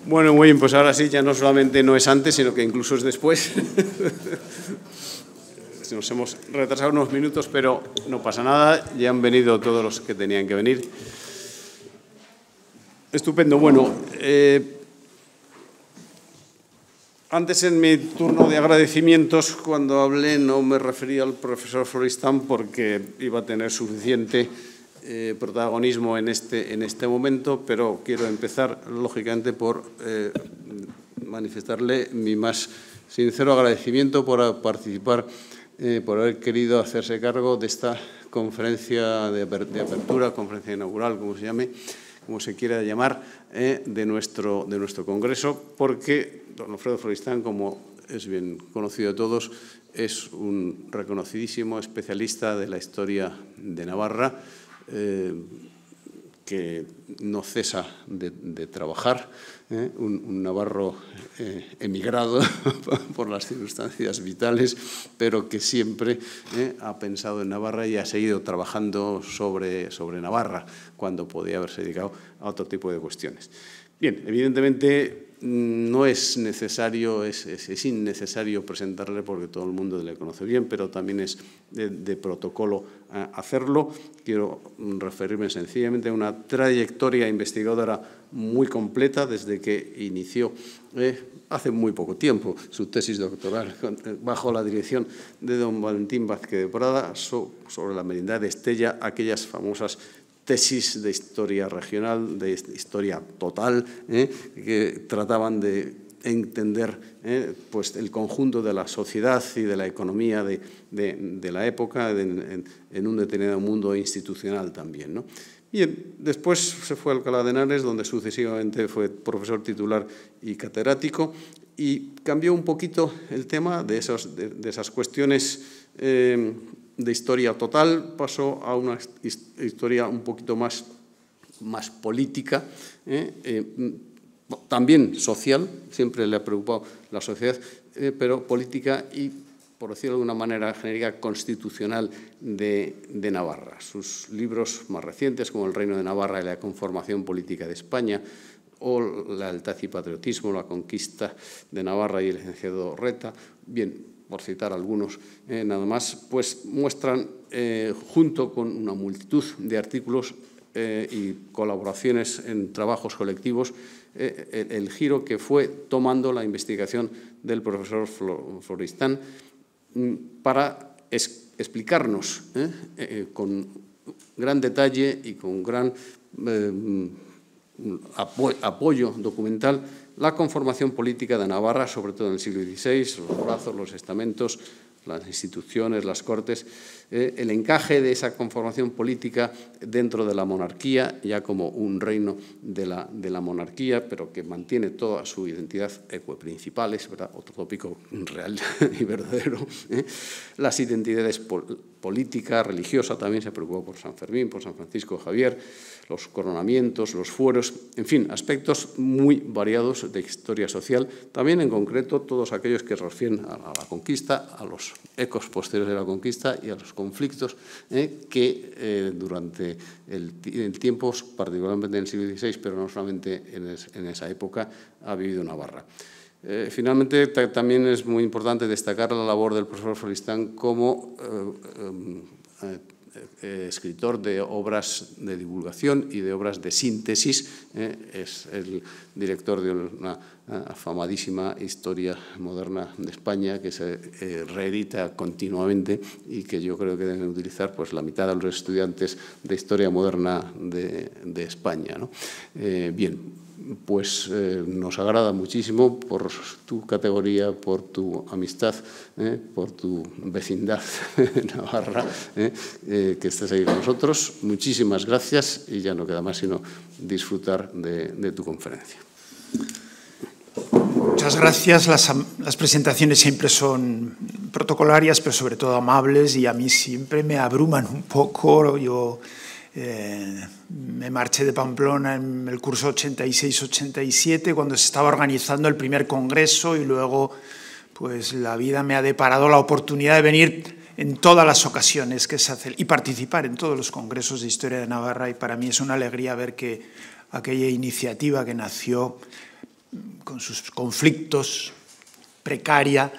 Bueno, muy bien, pues ahora sí, ya no solamente no es antes, sino que incluso es después. Nos hemos retrasado unos minutos, pero no pasa nada. Ya han venido todos los que tenían que venir. Estupendo. Bueno, antes en mi turno de agradecimientos, cuando hablé, no me refería al profesor Florestan porque iba a tener suficiente protagonismo en este momento, pero quiero empezar, lógicamente, por manifestarle mi más sincero agradecimiento por participar, por haber querido hacerse cargo de esta conferencia de apertura, conferencia inaugural, como se llame, como se quiera llamar, de nuestro congreso, porque don Alfredo Florestan, como es bien conocido de todos, es un reconocidísimo especialista de la historia de Navarra, que no cesa de trabajar, un navarro emigrado por las circunstancias vitales, pero que siempre ha pensado en Navarra y ha seguido trabajando sobre Navarra, cuando podía haberse dedicado a otro tipo de cuestiones. Bien, evidentemente no es necesario, es innecesario presentarle porque todo el mundo le conoce bien, pero también es de protocolo hacerlo. Quiero referirme sencillamente a una trayectoria investigadora muy completa desde que inició hace muy poco tiempo su tesis doctoral bajo la dirección de don Valentín Vázquez de Prada sobre la Merindad de Estella, aquellas famosas tesis de historia regional, de historia total, que trataban de entender pues el conjunto de la sociedad y de la economía de la época en un determinado mundo institucional también, ¿no? Bien, después se fue a Alcalá de Henares, donde sucesivamente fue profesor titular y catedrático, y cambió un poquito el tema de esas cuestiones de historia total, pasó a una historia un poquito más política, también social, siempre le ha preocupado la sociedad, pero política y, por decirlo de alguna manera genérica, constitucional de Navarra. Sus libros más recientes, como El Reino de Navarra y la conformación política de España, o La lealtad y patriotismo, la conquista de Navarra y el licenciado Reta, bien, por citar algunos nada más, pues muestran, junto con una multitud de artículos y colaboraciones en trabajos colectivos, el giro que fue tomando la investigación del profesor Florestan para explicarnos con gran detalle y con gran apoyo documental la conformación política de Navarra, sobre todo en el siglo XVI, los brazos, los estamentos, las instituciones, las cortes, el encaje de esa conformación política dentro de la monarquía, ya como un reino de la monarquía, pero que mantiene toda su identidad ecueprincipales, ¿verdad? Otro tópico real y verdadero. Las identidades política, religiosa, también se preocupó por San Fermín, por San Francisco Javier, los coronamientos, los fueros, en fin, aspectos muy variados de historia social, también en concreto todos aquellos que se refieren a la conquista, a los ecos posteriores de la conquista y a los conflictos que durante el tiempo, particularmente en el siglo XVI, pero no solamente en esa época, ha vivido Navarra. Finalmente, también es muy importante destacar la labor del profesor Florestan como escritor de obras de divulgación y de obras de síntesis. Es el director de una afamadísima historia moderna de España que se reedita continuamente y que yo creo que deben utilizar pues, la mitad de los estudiantes de historia moderna de España, ¿no? Bien. Pues nos agrada muchísimo por tu categoría, por tu amistad, por tu vecindad navarra, que estés aquí con nosotros. Muchísimas gracias y ya no queda más sino disfrutar de tu conferencia. Muchas gracias. Las presentaciones siempre son protocolarias, pero sobre todo amables y a mí siempre me abruman un poco. Yo me marché de Pamplona en el curso 86-87 cuando se estaba organizando el primer congreso y luego pues la vida me ha deparado la oportunidad de venir en todas las ocasiones que se hacen y participar en todos los congresos de historia de Navarra, y para mí es una alegría ver que aquella iniciativa que nació con sus conflictos precaria,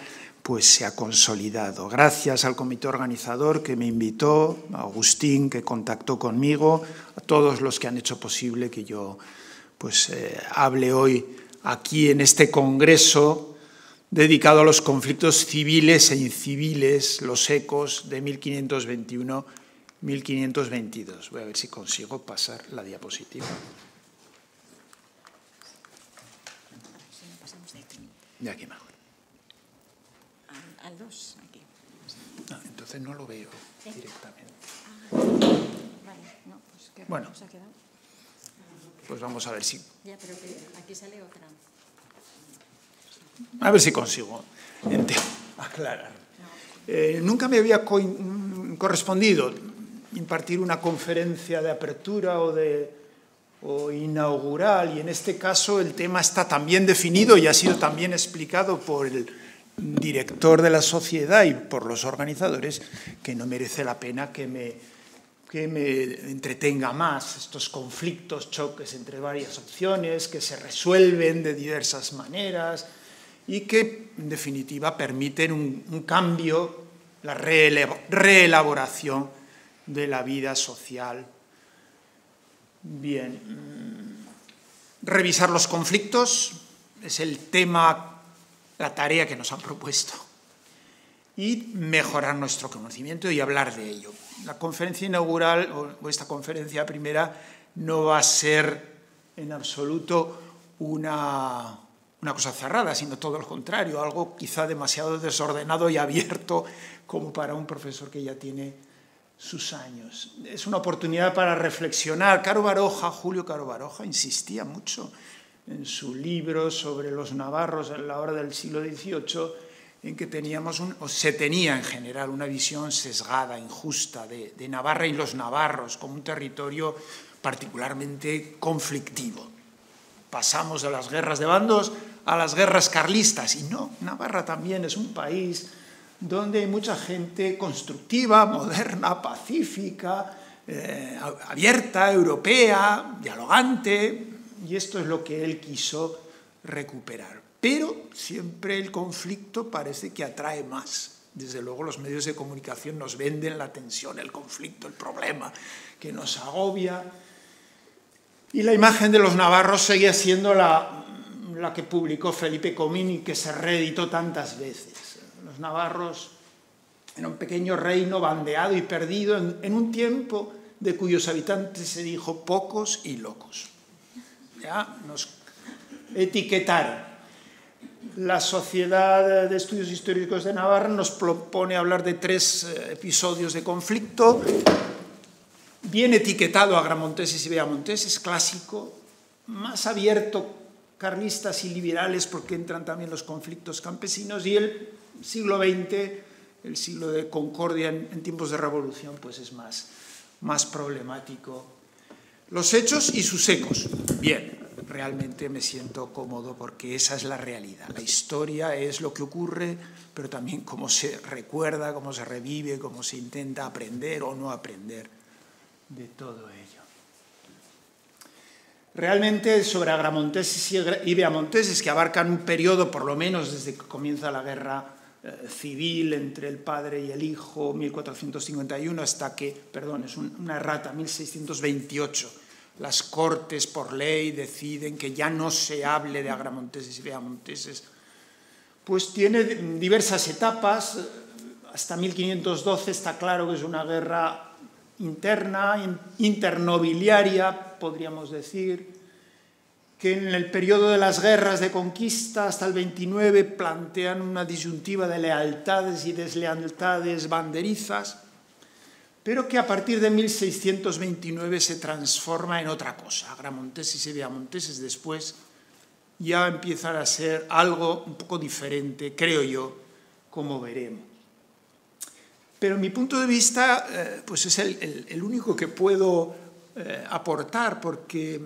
pues se ha consolidado. Gracias al comité organizador que me invitó, a Agustín que contactó conmigo, a todos los que han hecho posible que yo pues, hable hoy aquí en este congreso dedicado a los conflictos civiles e inciviles, los ecos de 1521-1522. Voy a ver si consigo pasar la diapositiva. De aquí mejor. Al 2, aquí. No, entonces no lo veo directamente. Vale, no, pues ¿qué Bueno. os ha quedado? Pues vamos a ver si... Ya, pero que aquí sale otra. A ver si consigo aclarar. Nunca me había correspondido impartir una conferencia de apertura o inaugural, y en este caso el tema está tan bien definido y ha sido también explicado por el director de la sociedad y por los organizadores que no merece la pena que me entretenga más. Estos conflictos, choques entre varias opciones que se resuelven de diversas maneras y que, en definitiva, permiten un cambio, la reelaboración de la vida social. Bien, revisar los conflictos es el tema, la tarea que nos han propuesto, y mejorar nuestro conocimiento y hablar de ello. La conferencia inaugural, o esta conferencia primera, no va a ser en absoluto una cosa cerrada, sino todo lo contrario, algo quizá demasiado desordenado y abierto como para un profesor que ya tiene sus años. Es una oportunidad para reflexionar. Julio Caro Baroja insistía mucho en su libro sobre los navarros en la hora del siglo XVIII, en que se tenía en general una visión sesgada, injusta de Navarra y los navarros como un territorio particularmente conflictivo. Pasamos de las guerras de bandos a las guerras carlistas, y no, Navarra también es un país donde hay mucha gente constructiva, moderna, pacífica, abierta, europea, dialogante, y esto es lo que él quiso recuperar. Pero siempre el conflicto parece que atrae más. Desde luego los medios de comunicación nos venden la tensión, el conflicto, el problema que nos agobia. Y la imagen de los navarros seguía siendo la que publicó Felipe Comín y que se reeditó tantas veces. Los navarros eran un pequeño reino bandeado y perdido en un tiempo de cuyos habitantes se dijo pocos y locos. Ya nos etiquetaron. La Sociedad de Estudios Históricos de Navarra nos propone hablar de 3 episodios de conflicto. Bien etiquetado agramonteses y beamonteses, clásico, más abierto carlistas y liberales porque entran también los conflictos campesinos, y el siglo XX, el siglo de concordia en tiempos de revolución, pues es más problemático. Los hechos y sus ecos. Bien, realmente me siento cómodo porque esa es la realidad. La historia es lo que ocurre, pero también cómo se recuerda, cómo se revive, cómo se intenta aprender o no aprender de todo ello. Realmente sobre agramonteses y beamonteses, que abarcan un periodo, por lo menos desde que comienza la guerra civil entre el padre y el hijo, 1451, hasta que, perdón, es una errata, 1628, las Cortes por ley deciden que ya no se hable de agramonteses y beamonteses, pues tiene diversas etapas. Hasta 1512 está claro que es una guerra interna, internobiliaria, podríamos decir, que en el periodo de las guerras de conquista hasta el 29 plantean una disyuntiva de lealtades y deslealtades banderizas, pero que a partir de 1629 se transforma en otra cosa. Agramonteses y beamonteses después ya empiezan a ser algo un poco diferente, creo yo, como veremos. Pero mi punto de vista pues es el único que puedo aportar, porque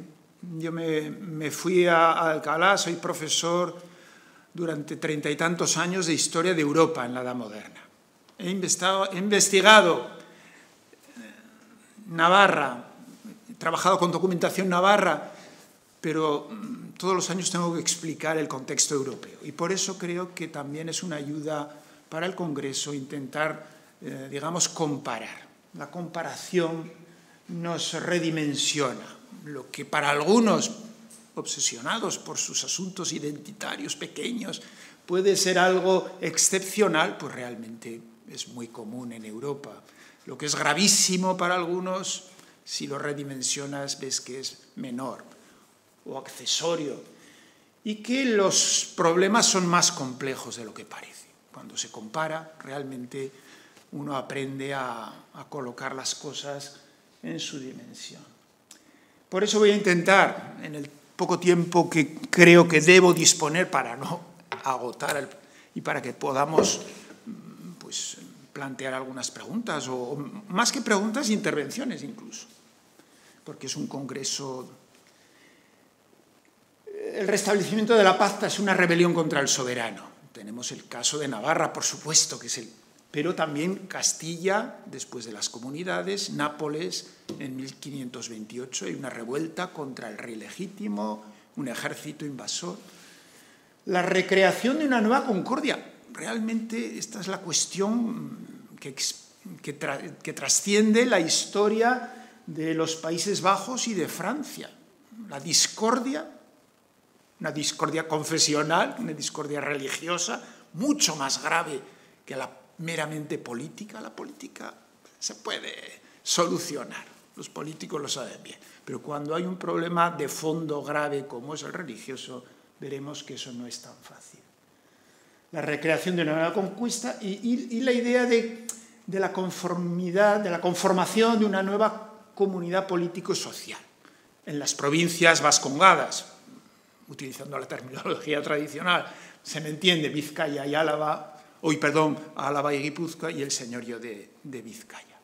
yo me fui a Alcalá, soy profesor durante 30 y tantos años de historia de Europa en la Edad Moderna. He investigado Navarra, he trabajado con documentación navarra pero todos los años tengo que explicar el contexto europeo. Y por eso creo que también es una ayuda para el Congreso intentar, digamos, comparar. La comparación nos redimensiona. Lo que para algunos, obsesionados por sus asuntos identitarios pequeños, puede ser algo excepcional, pues realmente es muy común en Europa. Lo que es gravísimo para algunos, si lo redimensionas, ves que es menor o accesorio, y que los problemas son más complejos de lo que parece. Cuando se compara, realmente uno aprende a colocar las cosas en su dimensión. Por eso voy a intentar, en el poco tiempo que creo que debo disponer para no agotar y para que podamos pues, plantear algunas preguntas, o más que preguntas, intervenciones incluso, porque es un congreso. El restablecimiento de la paz es una rebelión contra el soberano. Tenemos el caso de Navarra, por supuesto, que es pero también Castilla, después de las comunidades, Nápoles en 1528, hay una revuelta contra el rey legítimo, un ejército invasor. La recreación de una nueva concordia. Realmente esta es la cuestión que trasciende la historia de los Países Bajos y de Francia. La discordia, una discordia confesional, una discordia religiosa, mucho más grave que la meramente política. La política se puede solucionar, los políticos lo saben bien, pero cuando hay un problema de fondo grave como es el religioso, veremos que eso no es tan fácil. La recreación de una nueva conquista y la idea de la conformidad, de la conformación de una nueva comunidad político-social. En las provincias vascongadas, utilizando la terminología tradicional, se me entiende Vizcaya y Álava, Álava y Guipúzcoa y el señorío de Vizcaya.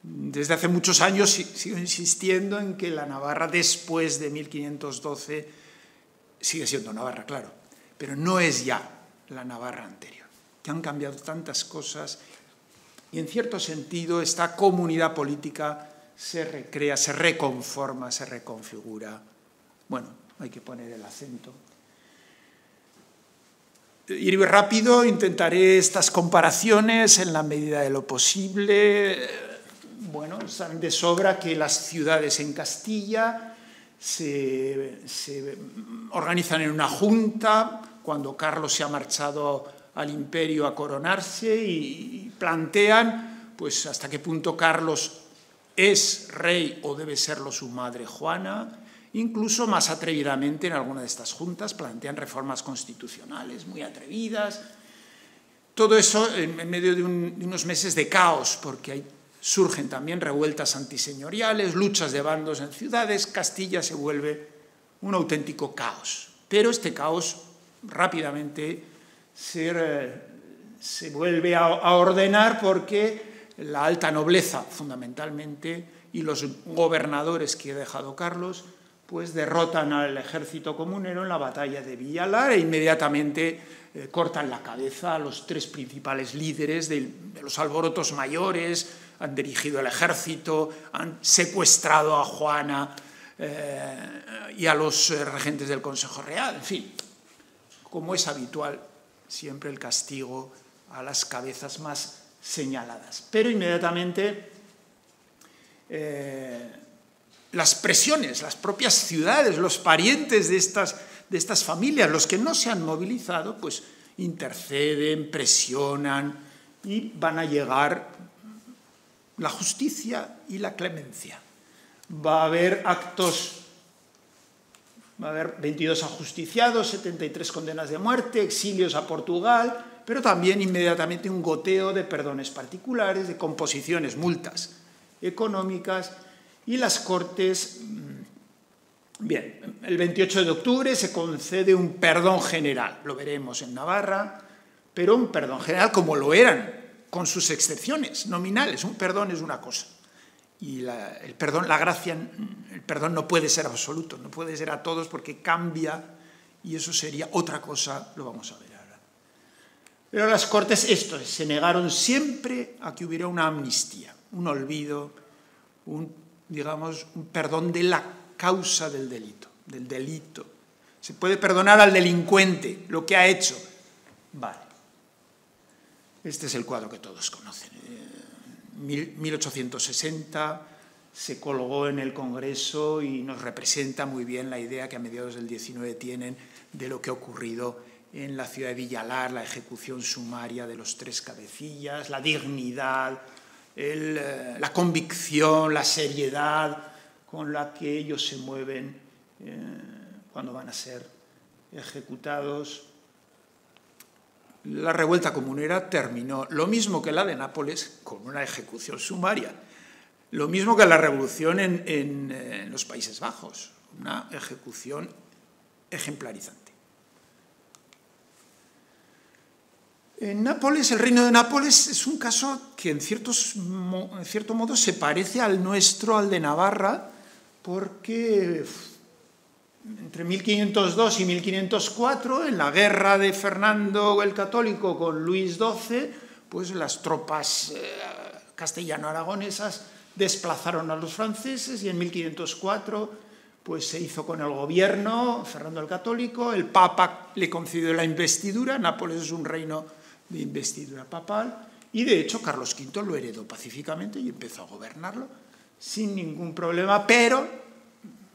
Desde hace muchos años sigo insistiendo en que la Navarra después de 1512 sigue siendo Navarra, claro, pero no es ya la Navarra anterior, que han cambiado tantas cosas y en cierto sentido esta comunidad política se recrea, se reconforma, se reconfigura. Bueno, hay que poner el acento. Ir rápido, intentaré estas comparaciones en la medida de lo posible. Bueno, saben de sobra que las ciudades en Castilla se organizan en una junta cuando Carlos se ha marchado al imperio a coronarse y plantean pues, hasta qué punto Carlos es rey o debe serlo su madre Juana. Incluso más atrevidamente en alguna de estas juntas plantean reformas constitucionales muy atrevidas. Todo eso en medio de unos meses de caos, porque surgen también revueltas antiseñoriales, luchas de bandos en ciudades. Castilla se vuelve un auténtico caos. Pero este caos rápidamente se vuelve a ordenar porque la alta nobleza, fundamentalmente, y los gobernadores que ha dejado Carlos, pues derrotan al ejército comunero en la batalla de Villalar e inmediatamente cortan la cabeza a los tres principales líderes de los alborotos mayores, han dirigido el ejército, han secuestrado a Juana y a los regentes del Consejo Real. En fin, como es habitual, siempre el castigo a las cabezas más señaladas. Pero inmediatamente las presiones, las propias ciudades, los parientes de estas familias, los que no se han movilizado, pues interceden, presionan y van a llegar la justicia y la clemencia. Va a haber 22 ajusticiados, 73 condenas de muerte, exilios a Portugal, pero también inmediatamente un goteo de perdones particulares, de composiciones, multas económicas. Y las Cortes, bien, el 28 de octubre se concede un perdón general, lo veremos en Navarra, pero un perdón general como lo eran, con sus excepciones nominales. Un perdón es una cosa. Y el perdón no puede ser absoluto, no puede ser a todos porque cambia y eso sería otra cosa, lo vamos a ver ahora. Pero las Cortes se negaron siempre a que hubiera una amnistía, un olvido, un perdón de la causa del delito. del delito. Se puede perdonar al delincuente lo que ha hecho. Vale. Este es el cuadro que todos conocen. 1860 se colgó en el Congreso y nos representa muy bien la idea que a mediados del 19 tienen de lo que ha ocurrido en la ciudad de Villalar, la ejecución sumaria de los 3 cabecillas, la dignidad, la convicción, la seriedad con la que ellos se mueven cuando van a ser ejecutados. La revuelta comunera terminó, lo mismo que la de Nápoles, con una ejecución sumaria. Lo mismo que la revolución en los Países Bajos, una ejecución ejemplarizante. En Nápoles, el reino de Nápoles es un caso que en cierto modo se parece al nuestro, al de Navarra, porque entre 1502 y 1504, en la guerra de Fernando el Católico con Luis XII, pues las tropas castellano-aragonesas desplazaron a los franceses y en 1504 pues se hizo con el gobierno Fernando el Católico, el Papa le concedió la investidura, Nápoles es un reino de investidura papal, y de hecho Carlos V lo heredó pacíficamente y empezó a gobernarlo sin ningún problema, pero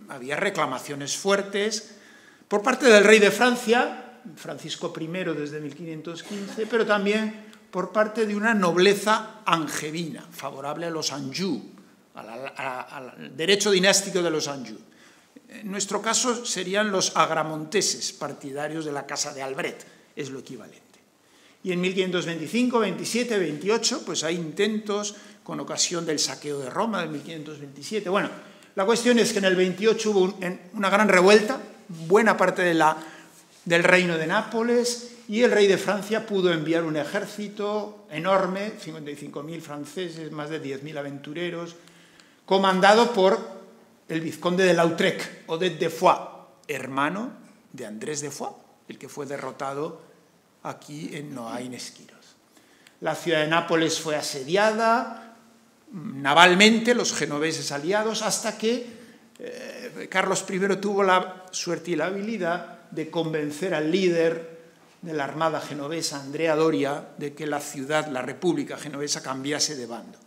había reclamaciones fuertes por parte del rey de Francia, Francisco I desde 1515, pero también por parte de una nobleza angevina, favorable a los Anjou, al derecho dinástico de los Anjou. En nuestro caso serían los agramonteses, partidarios de la Casa de Albret, es lo equivalente. Y en 1525, 27, 28, pues hay intentos con ocasión del saqueo de Roma de 1527. Bueno, la cuestión es que en el 28 hubo una gran revuelta, buena parte del reino de Nápoles, y el rey de Francia pudo enviar un ejército enorme, 55.000 franceses, más de 10.000 aventureros, comandado por el vizconde de Lautrec, Odette de Foix, hermano de Andrés de Foix, el que fue derrotado aquí en Noain-Esquiros. La ciudad de Nápoles fue asediada navalmente, los genoveses aliados, hasta que Carlos I tuvo la suerte y la habilidad de convencer al líder de la armada genovesa, Andrea Doria, de que la ciudad, la República Genovesa, cambiase de bando.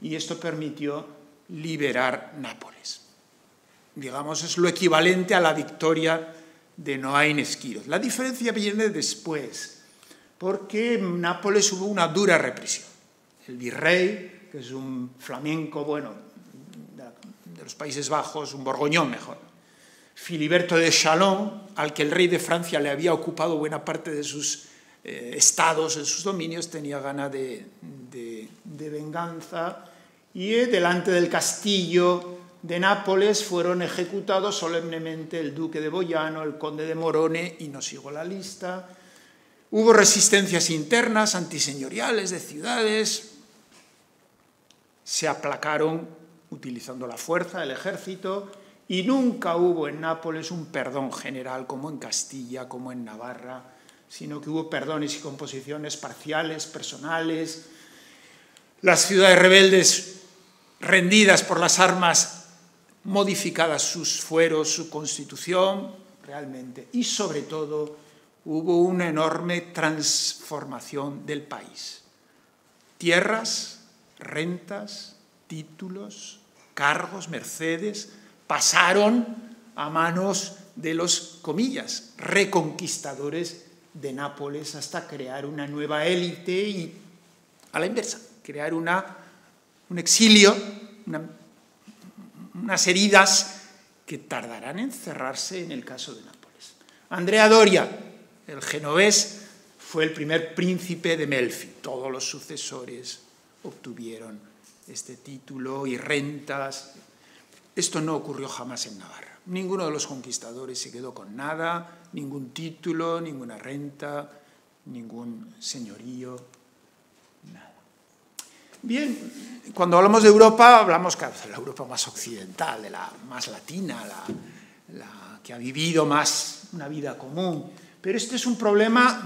Y esto permitió liberar Nápoles. Digamos, es lo equivalente a la victoria de Noain-Esquiros. La diferencia viene después, porque en Nápoles hubo una dura represión. El virrey, que es un flamenco, bueno, de los Países Bajos, un borgoñón mejor, Filiberto de Chalon, al que el rey de Francia le había ocupado buena parte de sus estados, de sus dominios, tenía ganas de venganza, y delante del castillo de Nápoles fueron ejecutados solemnemente el duque de Boiano, el conde de Morone, y no sigo la lista. Hubo resistencias internas, antiseñoriales de ciudades, se aplacaron utilizando la fuerza, el ejército, y nunca hubo en Nápoles un perdón general como en Castilla, como en Navarra, sino que hubo perdones y composiciones parciales, personales. Las ciudades rebeldes rendidas por las armas, modificadas sus fueros, su constitución, realmente, y sobre todo hubo una enorme transformación del país. Tierras, rentas, títulos, cargos, mercedes, pasaron a manos de los, comillas, reconquistadores de Nápoles hasta crear una nueva élite y, a la inversa, crear un exilio, unas heridas que tardarán en cerrarse en el caso de Nápoles. Andrea Doria, el genovés, fue el primer príncipe de Melfi. Todos los sucesores obtuvieron este título y rentas. Esto no ocurrió jamás en Navarra. Ninguno de los conquistadores se quedó con nada, ningún título, ninguna renta, ningún señorío, nada. Bien, cuando hablamos de Europa, hablamos de la Europa más occidental, de la más latina, la que ha vivido más una vida común. Pero este es un problema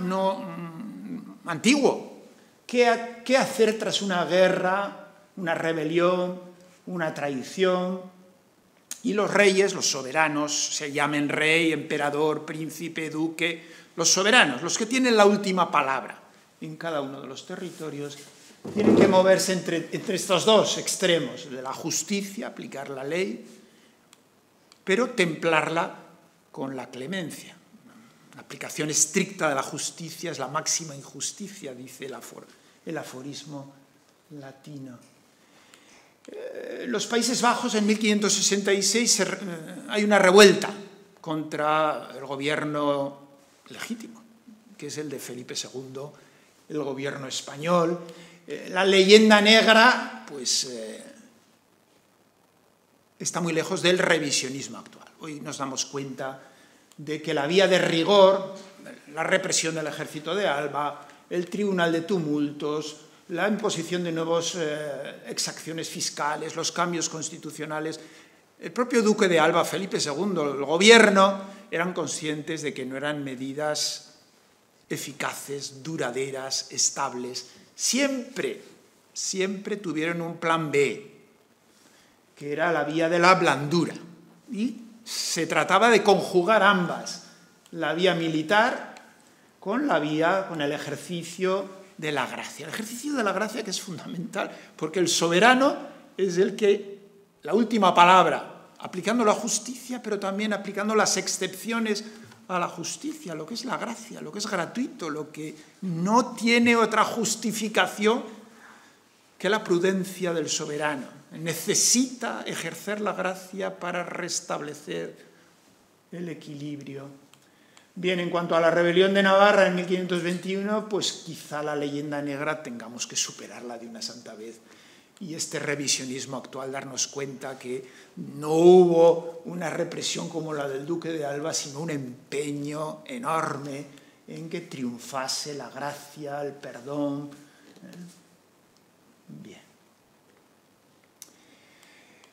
antiguo. ¿Qué hacer tras una guerra, una rebelión, una traición? Y los reyes, los soberanos, se llamen rey, emperador, príncipe, duque, los soberanos, los que tienen la última palabra en cada uno de los territorios, tienen que moverse entre estos dos extremos, de la justicia, aplicar la ley, pero templarla con la clemencia. La aplicación estricta de la justicia es la máxima injusticia, dice el aforismo latino. En los Países Bajos, en 1566, hay una revuelta contra el gobierno legítimo, que es el de Felipe II, el gobierno español. La leyenda negra, pues, está muy lejos del revisionismo actual. Hoy nos damos cuenta de que la vía de rigor, la represión del ejército de Alba, el tribunal de tumultos, la imposición de nuevas exacciones fiscales, los cambios constitucionales, el propio duque de Alba, Felipe II, el gobierno, eran conscientes de que no eran medidas eficaces, duraderas, estables. Siempre tuvieron un plan B, que era la vía de la blandura. Y se trataba de conjugar ambas, la vía militar con el ejercicio de la gracia. El ejercicio de la gracia, que es fundamental, porque el soberano es el que, la última palabra, aplicando la justicia, pero también aplicando las excepciones a la justicia, lo que es la gracia, lo que es gratuito, lo que no tiene otra justificación que la prudencia del soberano. Necesita ejercer la gracia para restablecer el equilibrio. Bien, en cuanto a la rebelión de Navarra en 1521, pues quizá la leyenda negra tengamos que superarla de una santa vez. Y este revisionismo actual, darnos cuenta que no hubo una represión como la del duque de Alba, sino un empeño enorme en que triunfase la gracia, el perdón. Bien.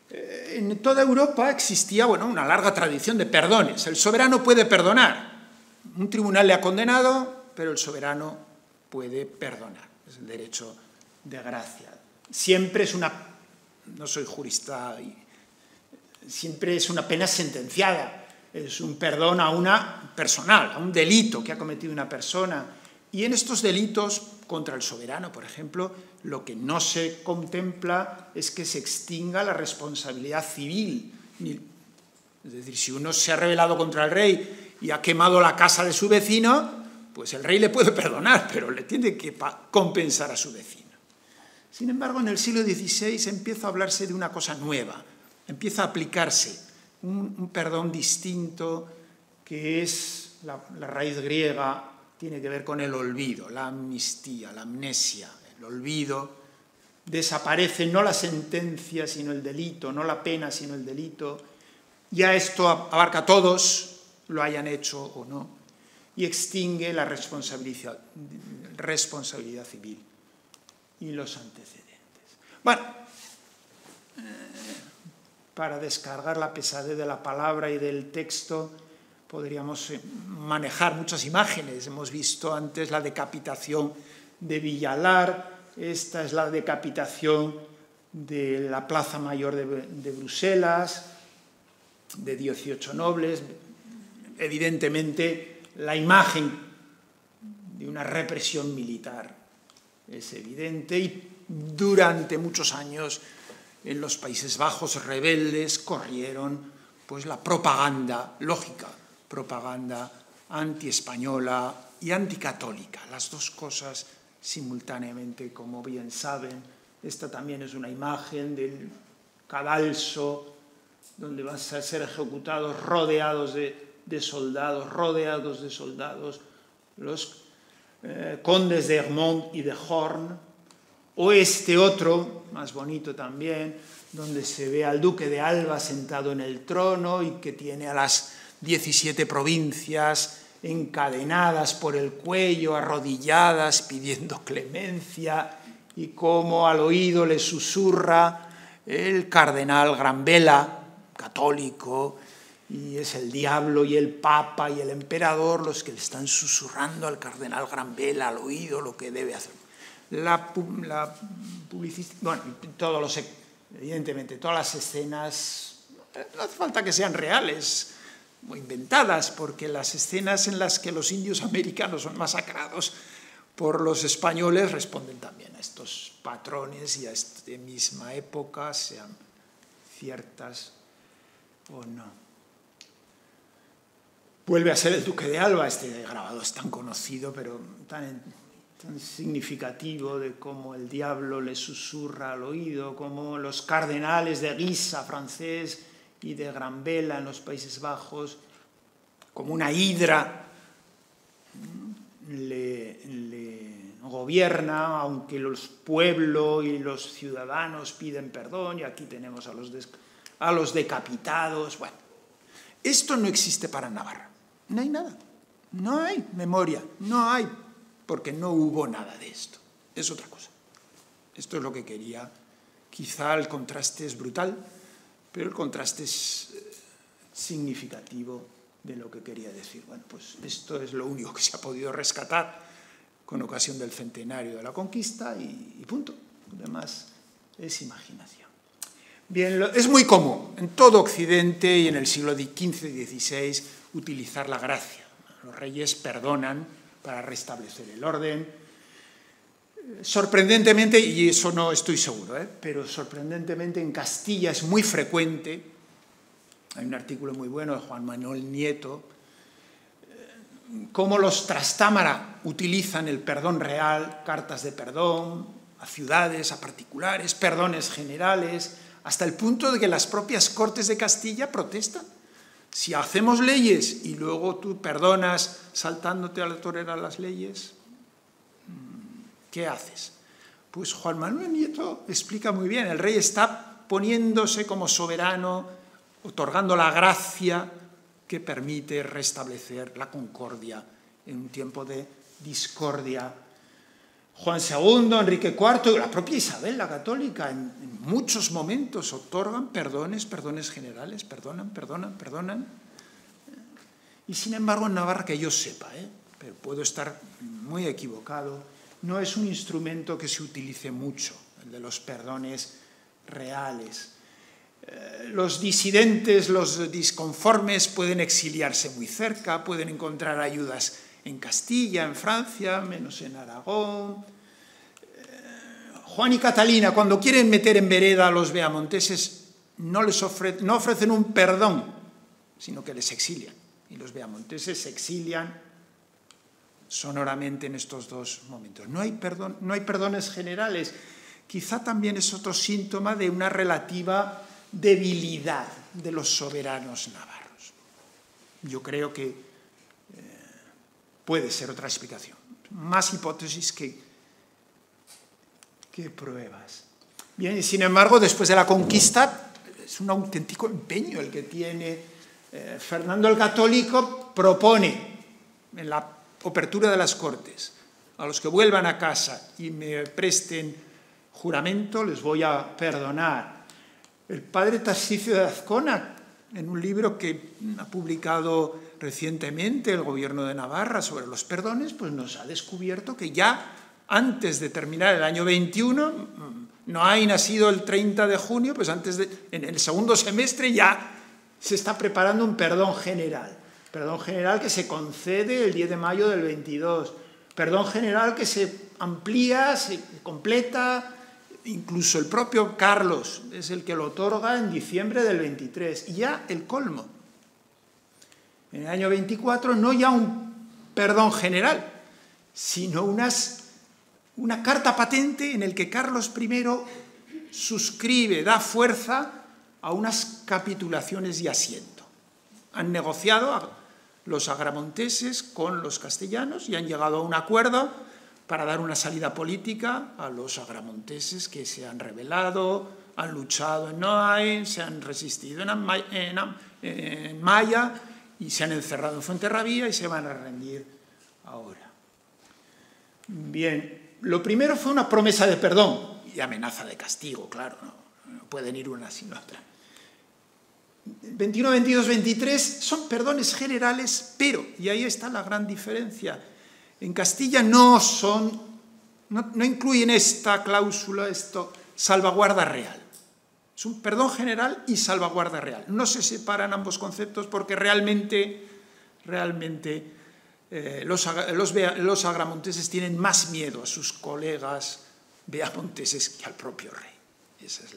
En toda Europa existía, una larga tradición de perdones. El soberano puede perdonar. Un tribunal le ha condenado, pero el soberano puede perdonar. Es el derecho de gracia. Siempre es no soy jurista, siempre es una pena sentenciada. Es un perdón a una personal, a un delito que ha cometido una persona. Y en estos delitos contra el soberano, por ejemplo, lo que no se contempla es que se extinga la responsabilidad civil. Es decir, si uno se ha rebelado contra el rey y ha quemado la casa de su vecino, pues el rey le puede perdonar, pero le tiene que compensar a su vecino. Sin embargo, en el siglo XVI empieza a hablarse de una cosa nueva, empieza a aplicarse un perdón distinto, que es la raíz griega, tiene que ver con el olvido, la amnistía, la amnesia, el olvido. Desaparece no la sentencia, sino el delito, no la pena, sino el delito. Ya esto abarca a todos, lo hayan hecho o no, y extingue la responsabilidad civil y los antecedentes. Bueno, para descargar la pesadez de la palabra y del texto podríamos manejar muchas imágenes. Hemos visto antes la decapitación de Villalar, esta es la decapitación de la Plaza Mayor de Bruselas, de 18 nobles. Evidentemente, la imagen de una represión militar es evidente, y durante muchos años en los Países Bajos rebeldes corrieron pues la propaganda lógica, propaganda antiespañola y anticatólica, las dos cosas simultáneamente, como bien saben. Esta también es una imagen del cadalso, donde van a ser ejecutados rodeados de soldados, los condes de Hermont y de Horn, o este otro, más bonito también, donde se ve al duque de Alba sentado en el trono y que tiene a las 17 provincias encadenadas por el cuello, arrodilladas, pidiendo clemencia, y cómo al oído le susurra el cardenal Granvela, católico, y es el diablo y el papa y el emperador los que le están susurrando al cardenal Granvela al oído lo que debe hacer. Evidentemente, todas las escenas No hace falta que sean reales o inventadas, porque las escenas en las que los indios americanos son masacrados por los españoles responden también a estos patrones y a esta misma época, sean ciertas o no. Vuelve a ser el Duque de Alba, este grabado es tan conocido, pero tan significativo de cómo el diablo le susurra al oído, cómo los cardenales de Guisa, francés, y de Granvela en los Países Bajos, como una hidra, le gobierna, aunque el pueblo y los ciudadanos piden perdón, y aquí tenemos a los decapitados. Bueno, esto no existe para Navarra. No hay nada. No hay memoria. No hay, porque no hubo nada de esto. Es otra cosa. Esto es lo que quería. Quizá el contraste es brutal, pero el contraste es significativo de lo que quería decir. Bueno, pues esto es lo único que se ha podido rescatar con ocasión del centenario de la conquista y punto. Lo demás es imaginación. Bien, es muy común en todo Occidente y en el siglo XV y XVI utilizar la gracia. Los reyes perdonan para restablecer el orden. Sorprendentemente, y eso no estoy seguro, pero sorprendentemente en Castilla es muy frecuente. Hay un artículo muy bueno de Juan Manuel Nieto, cómo los trastámara utilizan el perdón real, cartas de perdón a ciudades, a particulares, perdones generales, hasta el punto de que las propias Cortes de Castilla protestan. Si hacemos leyes y luego tú perdonas saltándote a la torera las leyes, ¿qué haces? Pues Juan Manuel Nieto explica muy bien, el rey está poniéndose como soberano, otorgando la gracia que permite restablecer la concordia en un tiempo de discordia. Juan II, Enrique IV y la propia Isabel la Católica en muchos momentos otorgan perdones generales, perdonan. Y sin embargo en Navarra, que yo sepa, pero puedo estar muy equivocado, no es un instrumento que se utilice mucho, el de los perdones reales. Los disidentes, los disconformes pueden exiliarse muy cerca, pueden encontrar ayudas en Castilla, en Francia, menos en Aragón. Juan y Catalina, cuando quieren meter en vereda a los beamonteses, no ofrecen un perdón, sino que les exilian. Y los beamonteses se exilian sonoramente en estos dos momentos. No hay perdones generales. Quizá también es otro síntoma de una relativa debilidad de los soberanos navarros. Yo creo que puede ser otra explicación. Más hipótesis que pruebas. Bien, y sin embargo, después de la conquista, es un auténtico empeño el que tiene Fernando el Católico. Propone en la apertura de las Cortes a los que vuelvan a casa y me presten juramento, les voy a perdonar. El padre Tarsicio de Azcona, en un libro que ha publicado recientemente el gobierno de Navarra sobre los perdones, pues nos ha descubierto que ya antes de terminar el año 21, no hay nacido el 30 de junio, pues en el segundo semestre ya se está preparando un perdón general que se concede el 10 de mayo del 22, perdón general que se amplía, se completa. Incluso el propio Carlos es el que lo otorga en diciembre del 23. Y ya el colmo. En el año 24 no ya un perdón general, sino una carta patente en la que Carlos I suscribe, da fuerza a unas capitulaciones y asiento. Han negociado los agramonteses con los castellanos y han llegado a un acuerdo para dar una salida política a los agramonteses que se han rebelado, han luchado en Noain, se han resistido en Maya y se han encerrado en Fuenterrabía y se van a rendir ahora. Bien, lo primero fue una promesa de perdón y amenaza de castigo, claro, no pueden ir una sin otra. 21, 22, 23 son perdones generales, pero, y ahí está la gran diferencia, en Castilla no incluyen esta cláusula, salvaguarda real. Es un perdón general y salvaguarda real. No se separan ambos conceptos porque realmente los agramonteses tienen más miedo a sus colegas beamonteses que al propio rey. Esa es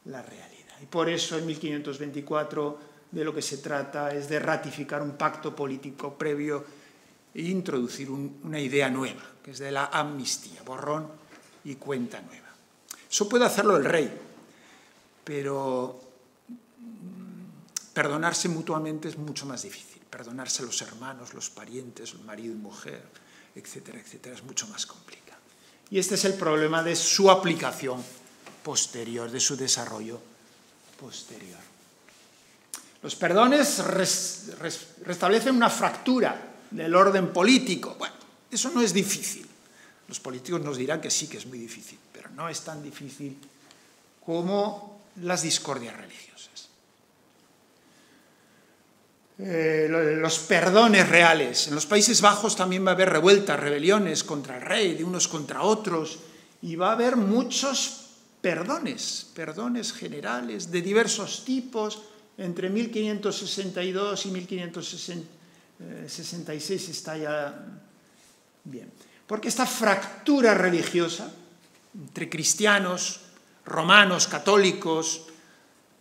la realidad. Y por eso en 1524 de lo que se trata es de ratificar un pacto político previo e introducir una idea nueva, que es de la amnistía, borrón y cuenta nueva. Eso puede hacerlo el rey, pero perdonarse mutuamente es mucho más difícil. Perdonarse los hermanos, los parientes, el marido y mujer, etcétera, etcétera, es mucho más complicado. Y este es el problema de su aplicación posterior, de su desarrollo posterior. Los perdones restablecen una fractura del orden político. Bueno, eso no es difícil. Los políticos nos dirán que sí, que es muy difícil, pero no es tan difícil como las discordias religiosas. Los perdones reales. En los Países Bajos también va a haber revueltas, rebeliones contra el rey, de unos contra otros, y va a haber muchos perdones generales de diversos tipos. Entre 1562 y 1566 está ya bien. Porque esta fractura religiosa entre cristianos, romanos, católicos,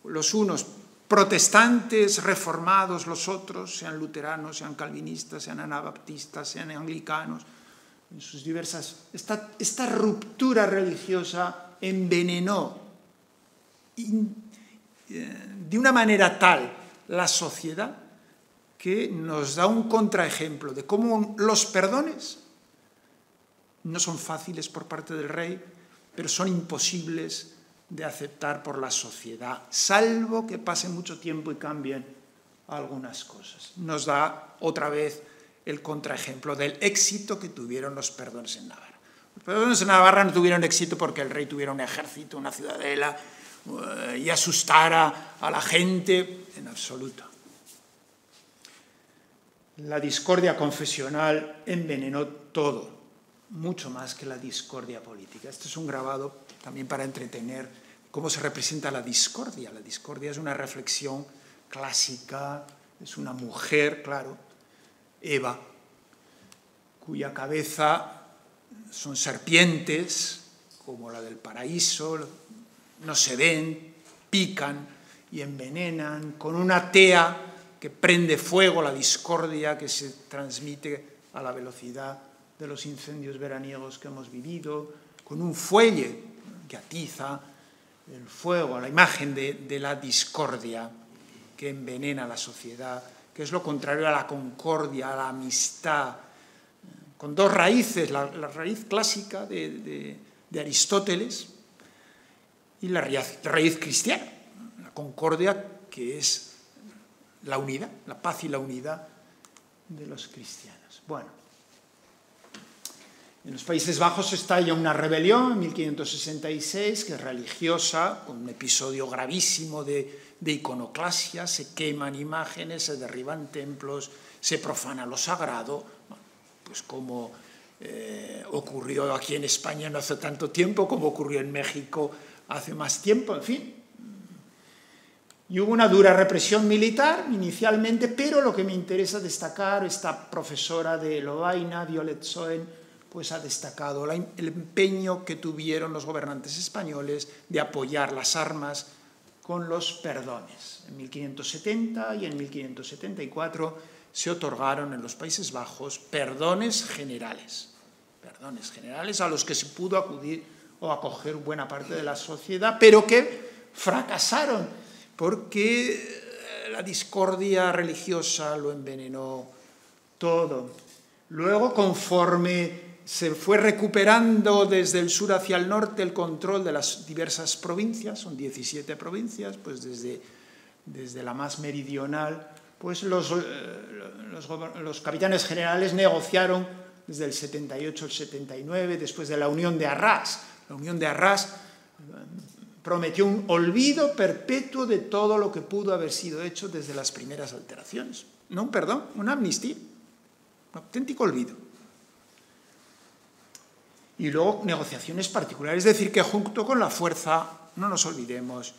los unos protestantes, reformados, los otros, sean luteranos, sean calvinistas, sean anabaptistas, sean anglicanos, en sus diversas... Esta ruptura religiosa envenenó de una manera tal la sociedad que nos da un contraejemplo de cómo los perdones no son fáciles por parte del rey, pero son imposibles de aceptar por la sociedad, salvo que pase mucho tiempo y cambien algunas cosas. Nos da otra vez el contraejemplo del éxito que tuvieron los perdones en Navarra. Los perdones en Navarra no tuvieron éxito porque el rey tuviera un ejército, una ciudadela, y asustara a la gente, en absoluto. La discordia confesional envenenó todo, mucho más que la discordia política. Este es un grabado también para entretener cómo se representa la discordia. La discordia es una reflexión clásica, es una mujer, claro, Eva, cuya cabeza son serpientes, como la del paraíso, no se ven, pican y envenenan, con una tea que prende fuego, la discordia que se transmite a la velocidad de los incendios veraniegos que hemos vivido, con un fuelle que atiza el fuego, la imagen de la discordia que envenena la sociedad, que es lo contrario a la concordia, a la amistad, con dos raíces, la raíz clásica de Aristóteles y la raíz cristiana, la concordia, que es la unidad, la paz y la unidad de los cristianos. Bueno, en los Países Bajos estalla una rebelión en 1566, que es religiosa, con un episodio gravísimo de iconoclasia, se queman imágenes, se derriban templos, se profana lo sagrado, bueno, pues como ocurrió aquí en España no hace tanto tiempo, como ocurrió en México hace más tiempo, en fin. Y hubo una dura represión militar inicialmente, pero lo que me interesa destacar, esta profesora de Lovaina, Violet Soen, pues ha destacado el empeño que tuvieron los gobernantes españoles de apoyar las armas con los perdones. En 1570 y en 1574 se otorgaron en los Países Bajos perdones generales a los que se pudo acudir o acoger buena parte de la sociedad, pero que fracasaron porque la discordia religiosa lo envenenó todo. Luego, conforme se fue recuperando desde el sur hacia el norte el control de las diversas provincias, son 17 provincias, pues desde la más meridional, pues los capitanes generales negociaron desde el 78 al 79, después de la Unión de Arrás. La Unión de Arrás prometió un olvido perpetuo de todo lo que pudo haber sido hecho desde las primeras alteraciones. No un perdón, una amnistía, un auténtico olvido. Y luego negociaciones particulares, es decir, que junto con la fuerza, no nos olvidemos,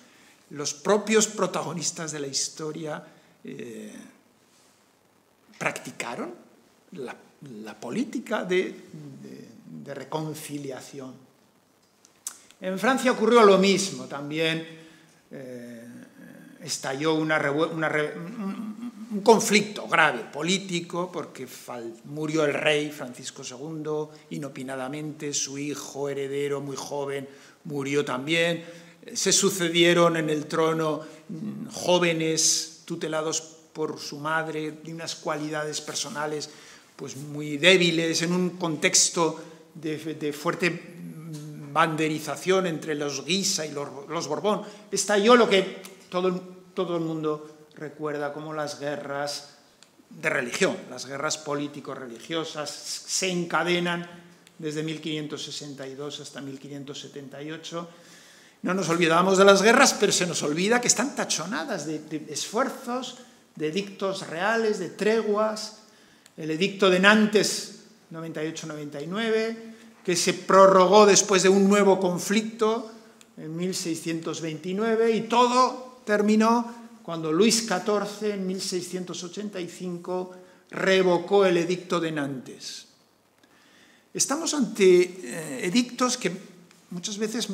los propios protagonistas de la historia practicaron la política de reconciliación. En Francia ocurrió lo mismo, también estalló un conflicto grave político porque murió el rey Francisco II inopinadamente, su hijo heredero muy joven murió también, se sucedieron en el trono jóvenes tutelados por su madre de unas cualidades personales pues muy débiles, en un contexto de fuerte banderización entre los Guisa y los Borbón. Estalló lo que todo el mundo recuerda como las guerras de religión, las guerras político-religiosas se encadenan desde 1562 hasta 1578. No nos olvidamos de las guerras, pero se nos olvida que están tachonadas de esfuerzos, de edictos reales, de treguas. El edicto de Nantes 98-99, que se prorrogó después de un nuevo conflicto en 1629, y todo terminó cuando Luis XIV en 1685 revocó el edicto de Nantes. Estamos ante edictos que muchas veces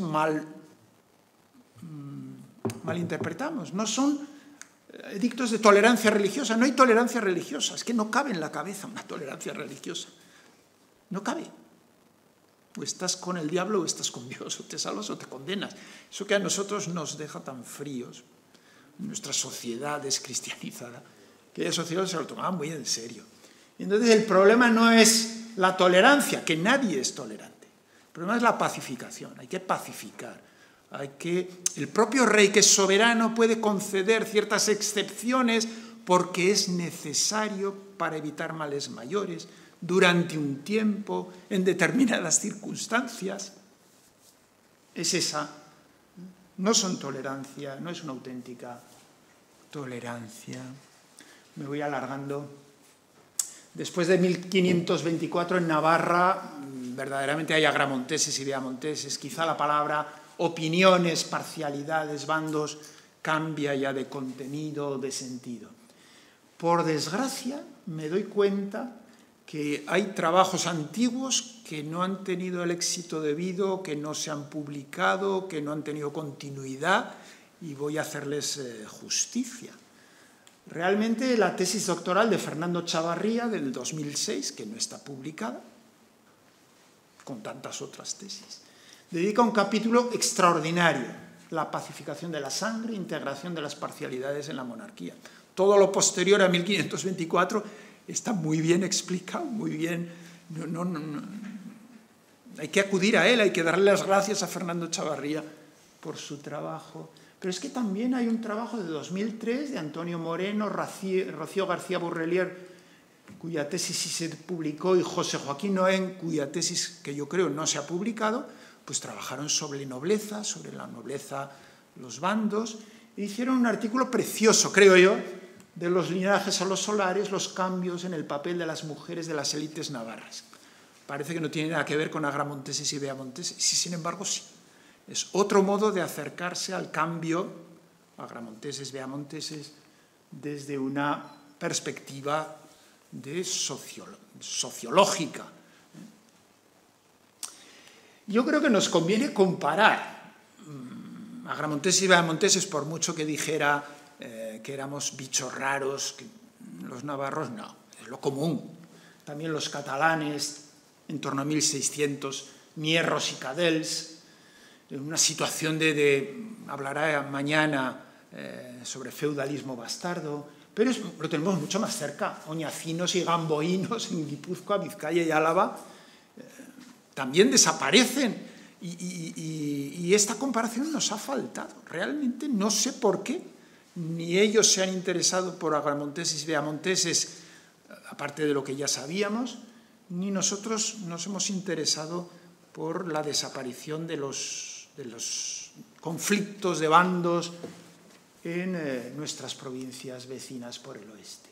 malinterpretamos. No son edictos de tolerancia religiosa, no hay tolerancia religiosa, es que no cabe en la cabeza una tolerancia religiosa. No cabe. O estás con el diablo o estás con Dios, o te salvas o te condenas. Eso que a nosotros nos deja tan fríos. Nuestra sociedad descristianizada, que la sociedad se lo tomaba muy en serio. Y entonces el problema no es la tolerancia, que nadie es tolerante. El problema es la pacificación, hay que pacificar. El propio rey, que es soberano, puede conceder ciertas excepciones porque es necesario para evitar males mayores, durante un tiempo, en determinadas circunstancias. Es esa. No son tolerancia, no es una auténtica tolerancia. Me voy alargando. Después de 1524 en Navarra, verdaderamente hay agramonteses y veamonteses. Quizá la palabra opiniones, parcialidades, bandos, cambia ya de contenido, de sentido. Por desgracia, me doy cuenta que hay trabajos antiguos que no han tenido el éxito debido, que no se han publicado, que no han tenido continuidad, y voy a hacerles justicia. Realmente la tesis doctoral de Fernando Chavarría del 2006, que no está publicada, con tantas otras tesis, dedica un capítulo extraordinario: la pacificación de la sangre, integración de las parcialidades en la monarquía. Todo lo posterior a 1524 está muy bien explicado, muy bien. Hay que acudir a él, hay que darle las gracias a Fernando Chavarría por su trabajo. Pero es que también hay un trabajo de 2003 de Antonio Moreno, Rocío García Burrelier, cuya tesis sí se publicó, y José Joaquín Noén, cuya tesis, que yo creo no se ha publicado, pues trabajaron sobre nobleza, sobre la nobleza, los bandos, e hicieron un artículo precioso, creo yo, de los linajes a los solares, los cambios en el papel de las mujeres de las élites navarras. Parece que no tiene nada que ver con agramonteses y veamonteses, y sin embargo sí. Es otro modo de acercarse al cambio, agramonteses, veamonteses, desde una perspectiva sociológica. Yo creo que nos conviene comparar agramonteses y veamonteses, por mucho que dijera que éramos bichos raros, que los navarros no, es lo común. También los catalanes, en torno a 1600, Mierros y Cadels, en una situación hablará mañana sobre feudalismo bastardo, pero lo tenemos mucho más cerca. Oñacinos y gamboínos en Guipúzcoa, Vizcaya y Álava también desaparecen, y esta comparación nos ha faltado. Realmente no sé por qué, ni ellos se han interesado por agramonteses y veamonteses, aparte de lo que ya sabíamos, ni nosotros nos hemos interesado por la desaparición de los conflictos de bandos en nuestras provincias vecinas por el oeste.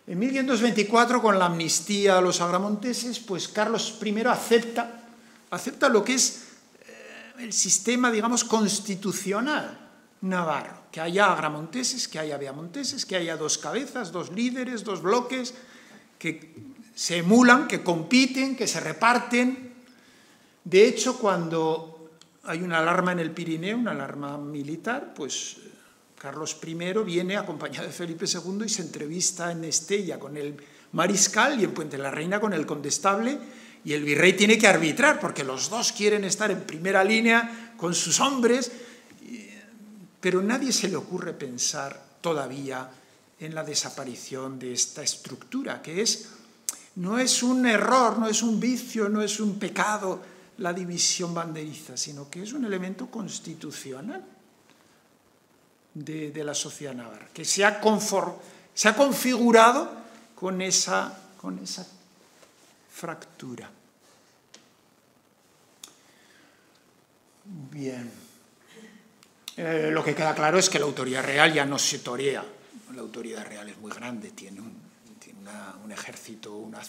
En 1524, con la amnistía a los agramonteses, pues Carlos I acepta lo que es el sistema, digamos, constitucional navarro, que haya agramonteses, que haya beamonteses, que haya dos cabezas, dos líderes, dos bloques, que se emulan, que compiten, que se reparten. De hecho, cuando hay una alarma en el Pirineo, una alarma militar, pues Carlos I viene acompañado de Felipe II y se entrevista en Estella con el mariscal y en Puente la Reina con el condestable, y el virrey tiene que arbitrar porque los dos quieren estar en primera línea con sus hombres, pero nadie se le ocurre pensar todavía en la desaparición de esta estructura, que no es un error, no es un vicio, no es un pecado la división banderiza, sino que es un elemento constitucional de la sociedad navarra, que se ha configurado con esa fractura. Bien. Lo que queda claro es que la autoridad real ya no se torea. La autoridad real es muy grande, tiene un ejército, unos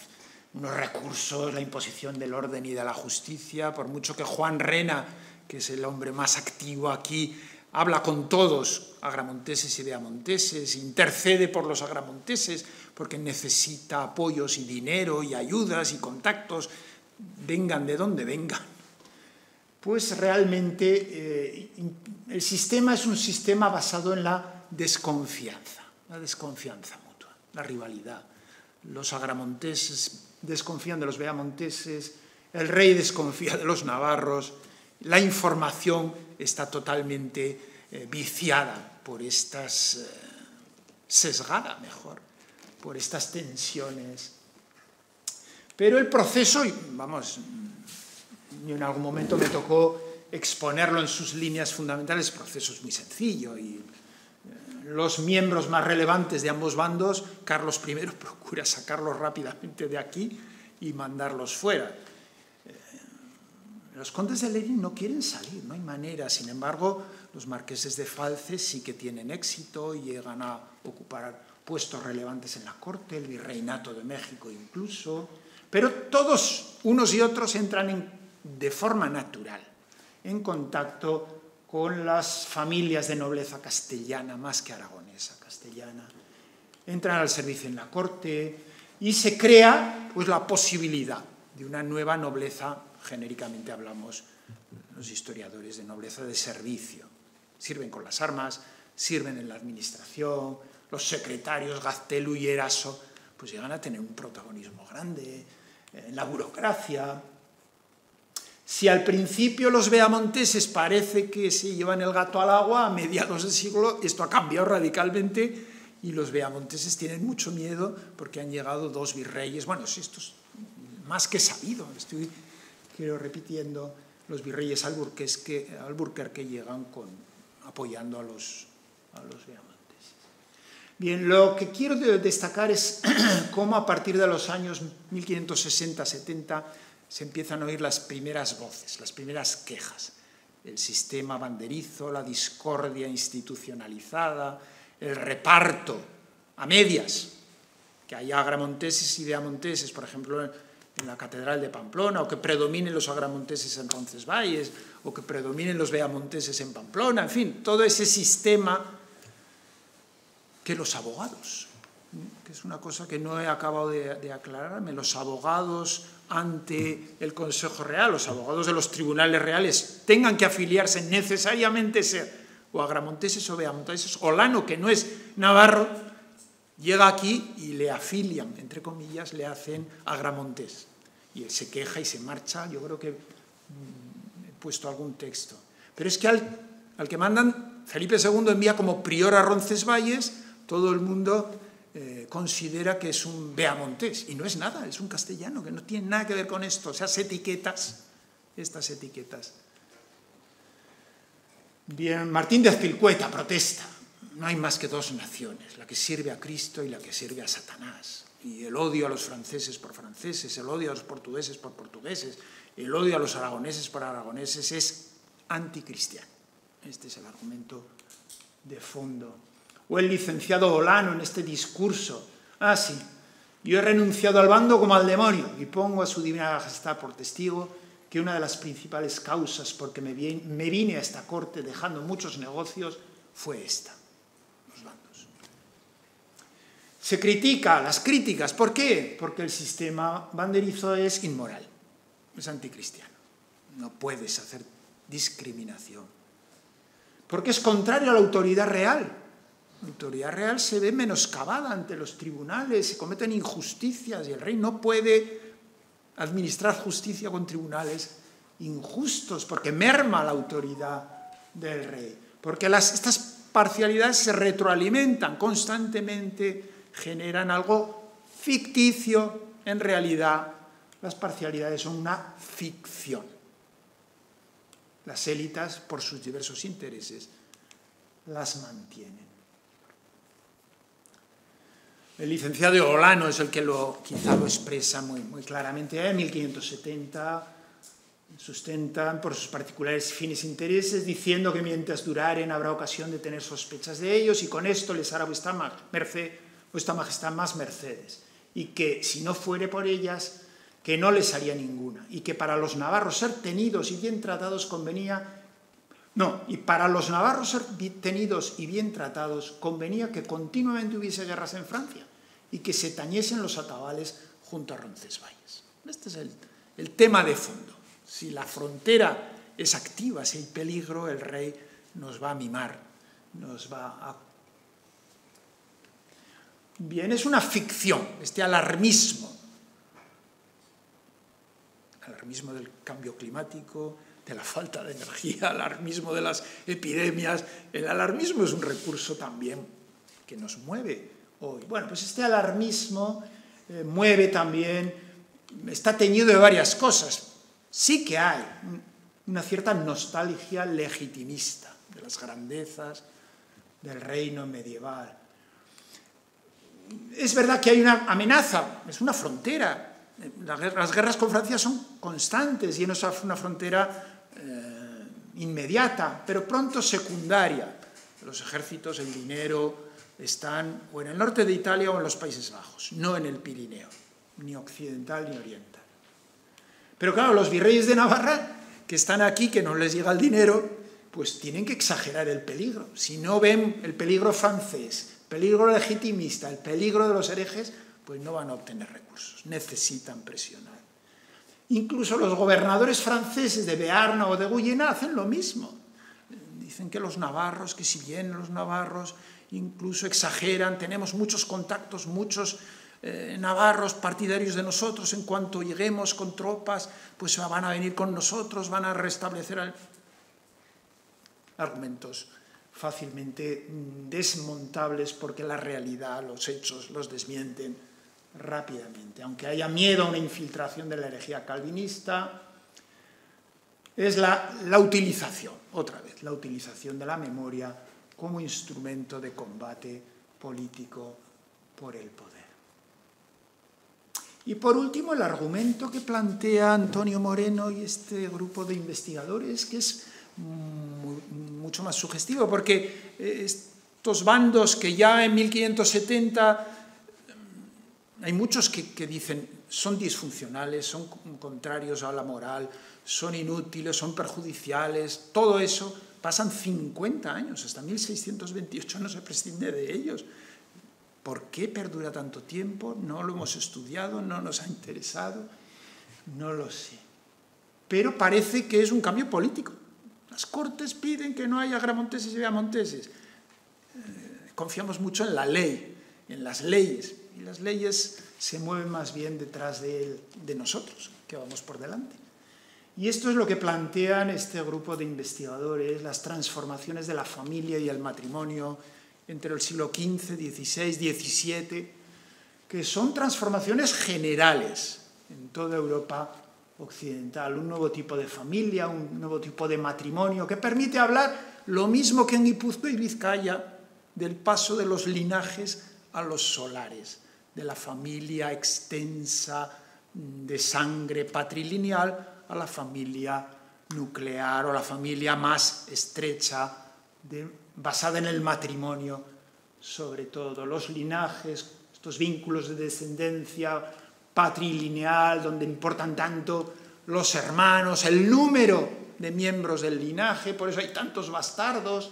recursos, la imposición del orden y de la justicia. Por mucho que Juan Rena, que es el hombre más activo aquí, habla con todos, agramonteses y beamonteses, intercede por los agramonteses porque necesita apoyos y dinero y ayudas y contactos, vengan de donde vengan. Pues realmente el sistema es un sistema basado en la desconfianza mutua, la rivalidad. Los agramonteses desconfían de los beamonteses, el rey desconfía de los navarros, la información está totalmente viciada por estas, sesgada mejor, por estas tensiones. Pero el proceso, vamos, y en algún momento me tocó exponerlo en sus líneas fundamentales, el proceso es muy sencillo y los miembros más relevantes de ambos bandos, Carlos I procura sacarlos rápidamente de aquí y mandarlos fuera. Los condes de Lerín no quieren salir, no hay manera. Sin embargo, los marqueses de Falces sí que tienen éxito y llegan a ocupar puestos relevantes en la corte, el virreinato de México incluso. Pero todos, unos y otros, entran de forma natural en contacto con las familias de nobleza castellana, más que aragonesa, castellana. Entran al servicio en la corte y se crea pues, la posibilidad de una nueva nobleza. Genéricamente hablamos los historiadores de nobleza de servicio. Sirven con las armas, sirven en la administración, los secretarios Gaztelu y Eraso pues llegan a tener un protagonismo grande en la burocracia. Si al principio los beamonteses parece que se llevan el gato al agua, a mediados del siglo esto ha cambiado radicalmente y los beamonteses tienen mucho miedo porque han llegado dos virreyes. Bueno, esto es más que sabido, quiero repitiendo, los virreyes Alburquerque llegan apoyando a los beamonteses. Bien, lo que quiero destacar es cómo a partir de los años 1560-70 se empiezan a oír las primeras voces, las primeras quejas. El sistema banderizo, la discordia institucionalizada, el reparto a medias, que haya agramonteses y beamonteses, por ejemplo, en la Catedral de Pamplona, o que predominen los agramonteses en Roncesvalles, o que predominen los beamonteses en Pamplona, en fin, todo ese sistema que los abogados, que es una cosa que no he acabado de aclararme, los abogados ante el Consejo Real, los abogados de los tribunales reales, tengan que afiliarse necesariamente ser o agramonteses o beamonteses, Olano, que no es navarro, llega aquí y le afilian, entre comillas, le hacen agramontés. Y él se queja y se marcha. Yo creo que he puesto algún texto. Pero es que al que mandan, Felipe II envía como prior a Roncesvalles, todo el mundo considera que es un beamontés. Y no es nada, es un castellano, que no tiene nada que ver con esto. O sea, estas etiquetas. Bien, Martín de Azpilcueta protesta. No hay más que dos naciones, la que sirve a Cristo y la que sirve a Satanás. Y el odio a los franceses por franceses, el odio a los portugueses por portugueses, el odio a los aragoneses por aragoneses es anticristiano. Este es el argumento de fondo. O el licenciado Olano en este discurso. Sí, yo he renunciado al bando como al demonio y pongo a su divina majestad por testigo que una de las principales causas por que me vine a esta corte dejando muchos negocios fue esta, los bandos. Se critica, las críticas, ¿por qué? Porque el sistema banderizo es inmoral, es anticristiano. No puedes hacer discriminación. Porque es contrario a la autoridad real. La autoridad real se ve menoscabada ante los tribunales, se cometen injusticias y el rey no puede administrar justicia con tribunales injustos porque merma la autoridad del rey. Porque estas parcialidades se retroalimentan constantemente, generan algo ficticio. En realidad, las parcialidades son una ficción. Las élites, por sus diversos intereses, las mantienen. El licenciado Olano es el que quizá lo expresa muy claramente. En 1570 sustentan por sus particulares fines e intereses, diciendo que mientras duraren habrá ocasión de tener sospechas de ellos y con esto les hará vuestra majestad más mercedes, y que si no fuere por ellas, que no les haría ninguna, y que para los navarros ser tenidos y bien tratados convenía que continuamente hubiese guerras en Francia y que se tañesen los atabales junto a Roncesvalles. Este es el tema de fondo. Si la frontera es activa, si hay peligro, el rey nos va a mimar, nos va a... Bien, es una ficción, este alarmismo del cambio climático, de la falta de energía, alarmismo de las epidemias. El alarmismo es un recurso también que nos mueve hoy. Bueno, pues este alarmismo mueve también, está teñido de varias cosas. Sí que hay una cierta nostalgia legitimista de las grandezas del reino medieval. Es verdad que hay una amenaza, es una frontera. Las guerras con Francia son constantes y no es una frontera inmediata, pero pronto secundaria. Los ejércitos, el dinero, están o en el norte de Italia o en los Países Bajos, no en el Pirineo, ni occidental ni oriental. Pero claro, los virreyes de Navarra, que están aquí, que no les llega el dinero, pues tienen que exagerar el peligro. Si no ven el peligro francés, el peligro legitimista, el peligro de los herejes, pues no van a obtener recursos, necesitan presionar. Incluso los gobernadores franceses de Bearn o de Guyena hacen lo mismo. Dicen que los navarros, que si bien los navarros incluso exageran, tenemos muchos contactos, muchos navarros partidarios de nosotros, en cuanto lleguemos con tropas, pues van a venir con nosotros, van a restablecer argumentos fácilmente desmontables porque la realidad, los hechos los desmienten rápidamente. Aunque haya miedo a una infiltración de la herejía calvinista, es la utilización, otra vez, la utilización de la memoria como instrumento de combate político por el poder. Y por último, el argumento que plantea Antonio Moreno y este grupo de investigadores, que es mucho más sugestivo, porque estos bandos que ya en 1570 hay muchos que dicen son disfuncionales, son contrarios a la moral, son inútiles, son perjudiciales, todo eso, pasan 50 años, hasta 1628 no se prescinde de ellos. ¿Por qué perdura tanto tiempo? No lo hemos estudiado, no nos ha interesado, no lo sé. Pero parece que es un cambio político. Las Cortes piden que no haya agramonteses y viamonteses. Confiamos mucho en la ley, en las leyes, y las leyes se mueven más bien detrás de nosotros, que vamos por delante. Y esto es lo que plantean este grupo de investigadores, las transformaciones de la familia y el matrimonio entre el siglo XV, XVI, XVII, que son transformaciones generales en toda Europa occidental, un nuevo tipo de familia, un nuevo tipo de matrimonio, que permite hablar lo mismo que en Guipúzcoa y Vizcaya, del paso de los linajes a los solares, de la familia extensa de sangre patrilineal a la familia nuclear o la familia más estrecha, basada en el matrimonio, sobre todo. Los linajes, estos vínculos de descendencia patrilineal, donde importan tanto los hermanos, el número de miembros del linaje, por eso hay tantos bastardos,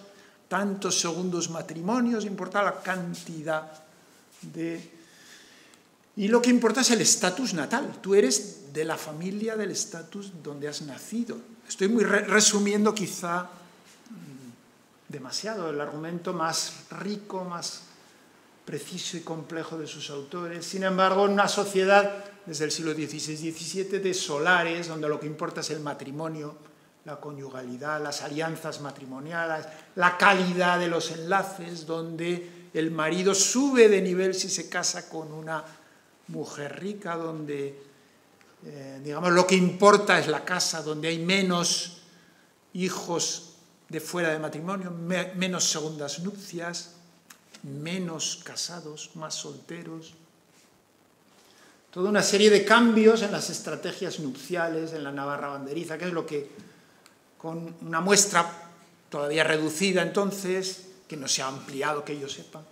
tantos segundos matrimonios, importa la cantidad de... Y lo que importa es el estatus natal. Tú eres de la familia del estatus donde has nacido. Estoy muy resumiendo quizá demasiado el argumento más rico, más preciso y complejo de sus autores. Sin embargo, en una sociedad desde el siglo XVI-XVII de solares, donde lo que importa es el matrimonio, la conyugalidad, las alianzas matrimoniales, la calidad de los enlaces, donde el marido sube de nivel si se casa con una mujer rica, donde, digamos, lo que importa es la casa, donde hay menos hijos de fuera de matrimonio, menos segundas nupcias, menos casados, más solteros. Toda una serie de cambios en las estrategias nupciales en la Navarra banderiza, que es lo que, con una muestra todavía reducida entonces, que no se ha ampliado, que yo sepa,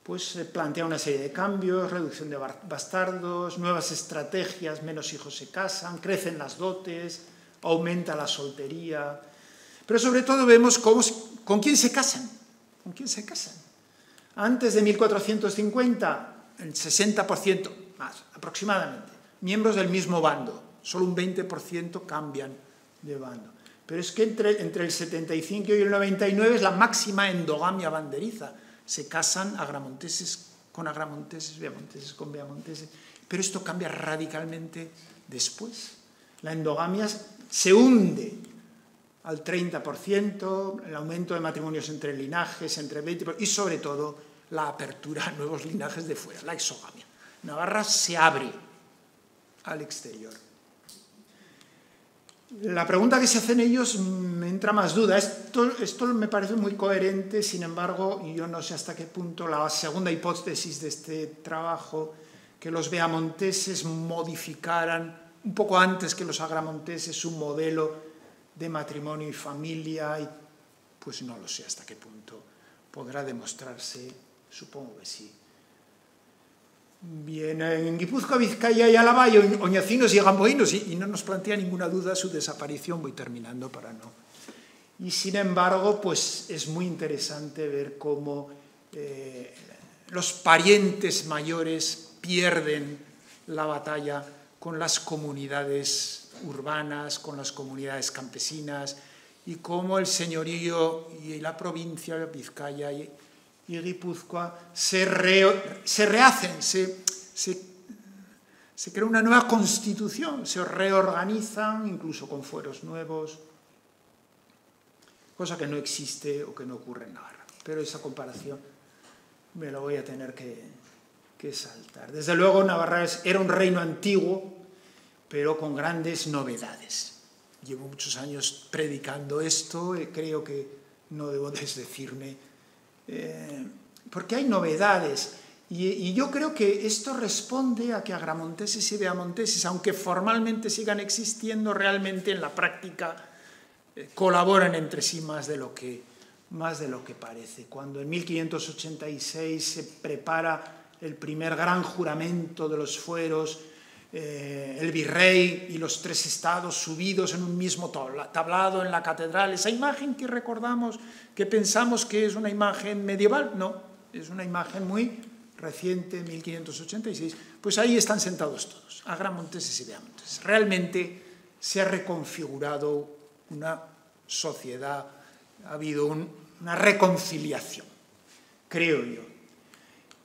pues se plantea una serie de cambios, reducción de bastardos, nuevas estrategias, menos hijos se casan, crecen las dotes, aumenta la soltería. Pero sobre todo vemos con quién se casan. ¿Con quién se casan? Antes de 1450, el 60%, más aproximadamente, miembros del mismo bando. Solo un 20% cambian de bando. Pero es que entre el 75 y el 99 es la máxima endogamia banderiza. Se casan agramonteses con agramonteses, beamonteses con beamonteses. Pero esto cambia radicalmente después. La endogamia se hunde al 30%, el aumento de matrimonios entre linajes, entre 20%, y sobre todo la apertura a nuevos linajes de fuera, la exogamia. Navarra se abre al exterior. La pregunta que se hacen ellos me entra más duda. Esto me parece muy coherente, sin embargo, y yo no sé hasta qué punto la segunda hipótesis de este trabajo, que los beamonteses modificaran un poco antes que los agramonteses su modelo de matrimonio y familia, y pues no lo sé hasta qué punto podrá demostrarse, supongo que sí. Bien, en Guipúzcoa, Vizcaya y Álava hay oñacinos y gamboínos, y no nos plantea ninguna duda su desaparición. Voy terminando para no. Y sin embargo, pues es muy interesante ver cómo los parientes mayores pierden la batalla con las comunidades urbanas, con las comunidades campesinas, y cómo el señorío y la provincia, Vizcaya y Guipúzcoa, se rehacen, se crea una nueva constitución, se reorganizan, incluso con fueros nuevos, cosa que no existe o que no ocurre en Navarra. Pero esa comparación me la voy a tener que saltar. Desde luego, Navarra era un reino antiguo, pero con grandes novedades. Llevo muchos años predicando esto, creo que no debo desdecirme, porque hay novedades. Y yo creo que esto responde a que agramonteses y beamonteses, aunque formalmente sigan existiendo, realmente en la práctica colaboran entre sí más de lo que parece. Cuando en 1586 se prepara el primer gran juramento de los fueros, el virrey y los tres estados subidos en un mismo tablado en la catedral, esa imagen que recordamos, que pensamos que es una imagen medieval, no, es una imagen muy reciente, 1586, pues ahí están sentados todos, agramonteses y beamonteses. Realmente se ha reconfigurado una sociedad, ha habido una reconciliación, creo yo.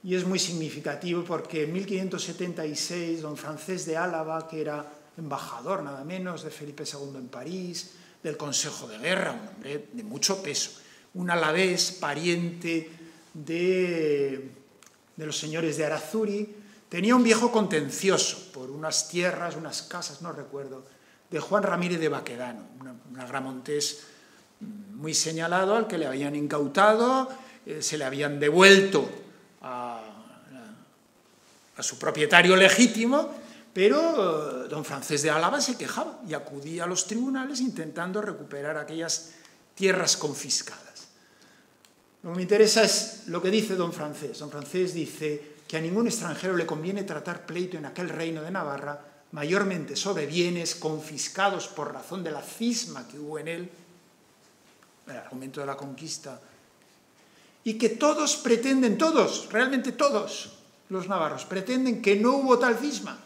Y es muy significativo porque en 1576 don Francés de Álava, que era embajador nada menos de Felipe II en París, del Consejo de Guerra, un hombre de mucho peso, un alavés, pariente de los señores de Arazuri, tenía un viejo contencioso por unas tierras, unas casas, no recuerdo, de Juan Ramírez de Baquedano, un agramontés muy señalado al que le habían incautado, se le habían devuelto a su propietario legítimo, pero don Francés de Álava se quejaba y acudía a los tribunales intentando recuperar aquellas tierras confiscadas. Lo que me interesa es lo que dice don Francés. Don Francés dice que a ningún extranjero le conviene tratar pleito en aquel reino de Navarra, mayormente sobre bienes confiscados por razón de la cisma que hubo en él, el argumento de la conquista, y que todos pretenden, todos, realmente todos los navarros, pretenden que no hubo tal cisma,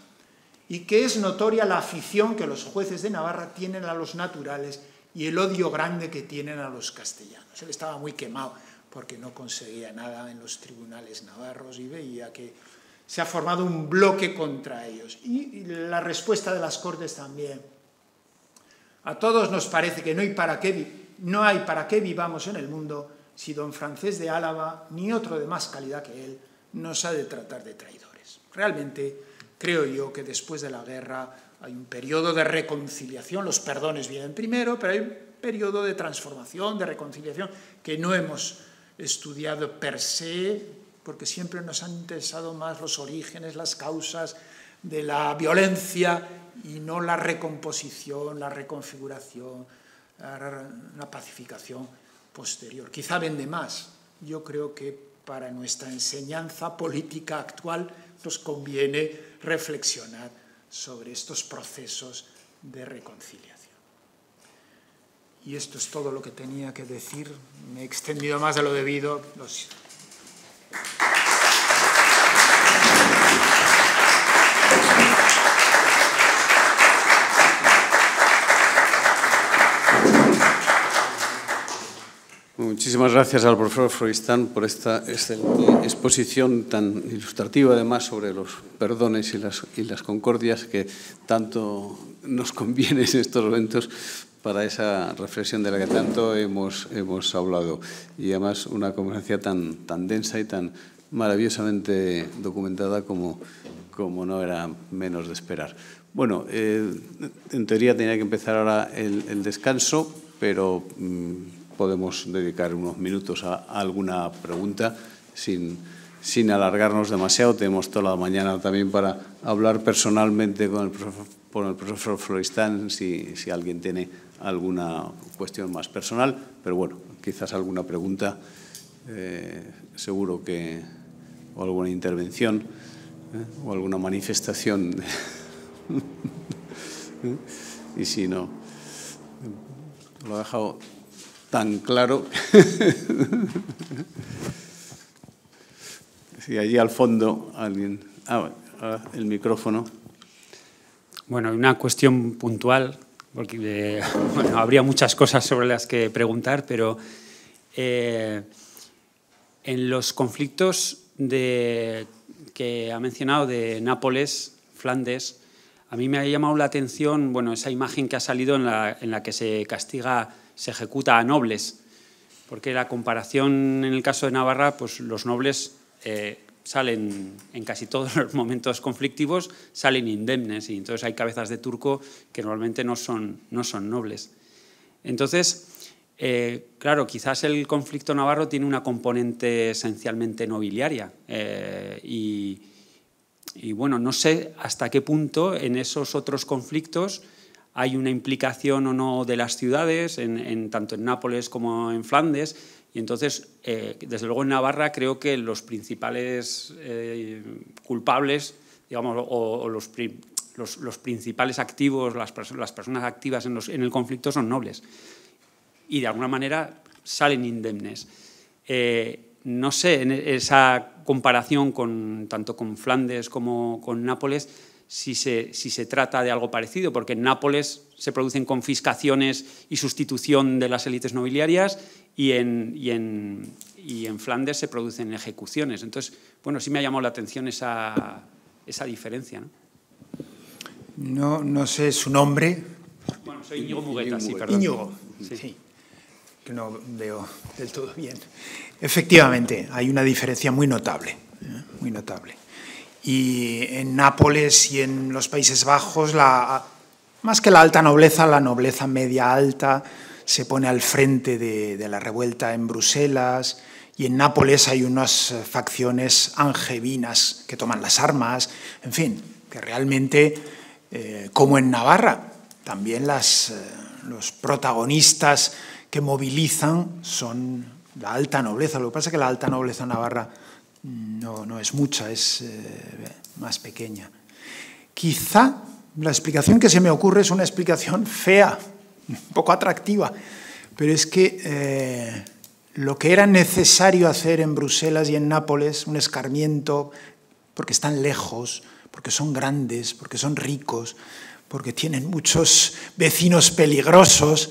y que es notoria la afición que los jueces de Navarra tienen a los naturales y el odio grande que tienen a los castellanos. Él estaba muy quemado porque no conseguía nada en los tribunales navarros y veía que se ha formado un bloque contra ellos. Y la respuesta de las Cortes también. A todos nos parece que no hay para qué vivamos en el mundo si don Francés de Álava, ni otro de más calidad que él, nos ha de tratar de traidores. Realmente creo yo que después de la guerra hay un periodo de reconciliación, los perdones vienen primero, pero hay un periodo de transformación, de reconciliación, que no hemos estudiado per se, porque siempre nos han interesado más los orígenes, las causas de la violencia y no la recomposición, la reconfiguración, la pacificación posterior. Quizá vende más. Yo creo que para nuestra enseñanza política actual nos conviene reflexionar sobre estos procesos de reconciliación. Y esto es todo lo que tenía que decir. Me he extendido más de lo debido. Muchísimas gracias al profesor Florestan por esta excelente exposición tan ilustrativa, además, sobre los perdones y las concordias que tanto nos conviene en estos momentos para esa reflexión de la que tanto hemos hablado. Y además una conferencia tan densa y tan maravillosamente documentada como no era menos de esperar. Bueno, en teoría tenía que empezar ahora el descanso, pero podemos dedicar unos minutos a alguna pregunta sin alargarnos demasiado. Tenemos toda la mañana también para hablar personalmente con el profesor Florestan si alguien tiene alguna cuestión más personal, pero bueno, quizás alguna pregunta, seguro que, o alguna intervención, o alguna manifestación. Y si no, lo he dejado tan claro. Si allí al fondo alguien... el micrófono. Bueno, una cuestión puntual, porque bueno, habría muchas cosas sobre las que preguntar, pero en los conflictos que ha mencionado de Nápoles, Flandes, a mí me ha llamado la atención, bueno, esa imagen que ha salido en la que se ejecuta a nobles, porque la comparación en el caso de Navarra, pues los nobles salen en casi todos los momentos conflictivos, salen indemnes, y entonces hay cabezas de turco que normalmente no son nobles. Entonces, claro, quizás el conflicto navarro tiene una componente esencialmente nobiliaria, y bueno, no sé hasta qué punto en esos otros conflictos hay una implicación o no de las ciudades, tanto en Nápoles como en Flandes, y entonces, desde luego en Navarra creo que los principales culpables, digamos, o los principales activos, las personas activas en el conflicto son nobles, y de alguna manera salen indemnes. No sé, en esa comparación tanto con Flandes como con Nápoles, si se trata de algo parecido, porque en Nápoles se producen confiscaciones y sustitución de las élites nobiliarias y en Flandes se producen ejecuciones. Entonces, bueno, sí me ha llamado la atención esa diferencia, ¿no? No sé su nombre. Bueno, soy Íñigo Mugueta, sí, perdón. Íñigo, sí, que no veo del todo bien. Efectivamente, hay una diferencia muy notable, muy notable. Y en Nápoles y en los Países Bajos, más que la alta nobleza, la nobleza media alta se pone al frente de la revuelta en Bruselas, y en Nápoles hay unas facciones angevinas que toman las armas, en fin, que realmente, como en Navarra, también los protagonistas que movilizan son la alta nobleza. Lo que pasa es que la alta nobleza navarra no es mucha, es más pequeña. Quizá la explicación que se me ocurre es una explicación fea, un poco atractiva, pero es que lo que era necesario hacer en Bruselas y en Nápoles, un escarmiento, porque están lejos, porque son grandes, porque son ricos, porque tienen muchos vecinos peligrosos,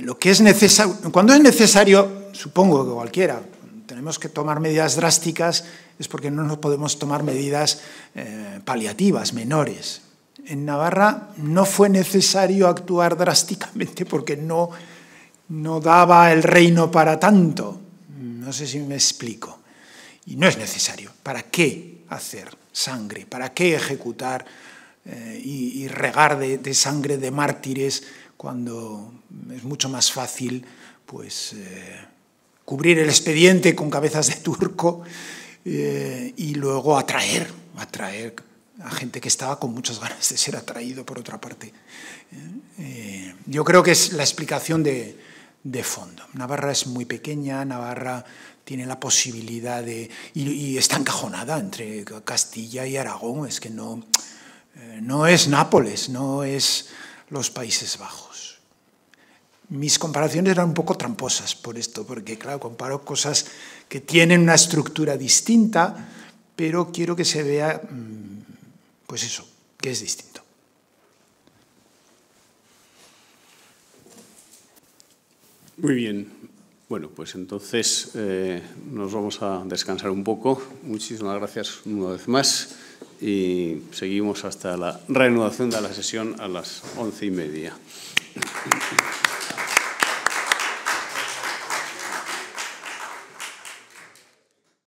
lo que es necesario, cuando es necesario, supongo que cualquiera, tenemos que tomar medidas drásticas, es porque no nos podemos tomar medidas paliativas, menores. En Navarra no fue necesario actuar drásticamente porque no daba el reino para tanto. No sé si me explico. Y no es necesario. ¿Para qué hacer sangre? ¿Para qué ejecutar y regar de sangre de mártires cuando es mucho más fácil pues, cubrir el expediente con cabezas de turco y luego atraer a gente que estaba con muchas ganas de ser atraído por otra parte? Yo creo que es la explicación de fondo. Navarra es muy pequeña, Navarra tiene la posibilidad y está encajonada entre Castilla y Aragón, es que no es Nápoles, no es los Países Bajos. Mis comparaciones eran un poco tramposas por esto, porque claro, comparo cosas que tienen una estructura distinta, pero quiero que se vea, pues eso, que es distinto. Muy bien. Bueno, pues entonces nos vamos a descansar un poco. Muchísimas gracias una vez más y seguimos hasta la reanudación de la sesión a las 11:30.